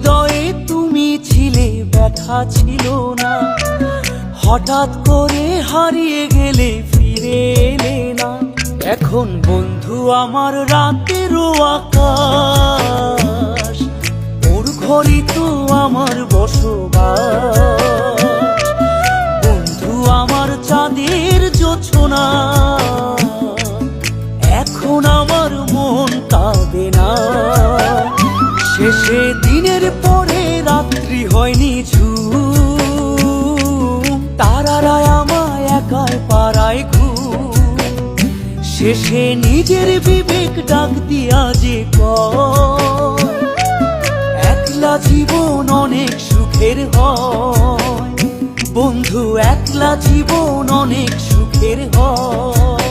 হৃদয়ে তুমি ছিলে, ব্যথা ছিল না। হঠাৎ করে হারিয়ে গেলে, ফিরে এলে না। এখন বন্ধু আমার রাতেরও আকাশ, ওর ঘরই তো আমার বসবাস। বন্ধু আমার চাঁদের জোছনা, এখন আমার মন কাঁদে না। শেষে দিনের পরে রাত্রি হয়নি ঝুম, তারারা আমায় একাই পাড়ায় ঘুম। শেষে নিজের বিবেক ডাক দিয়া যে কয়, একলা জীবন অনেক সুখের হয়। বন্ধু একলা জীবন অনেক সুখের হয়।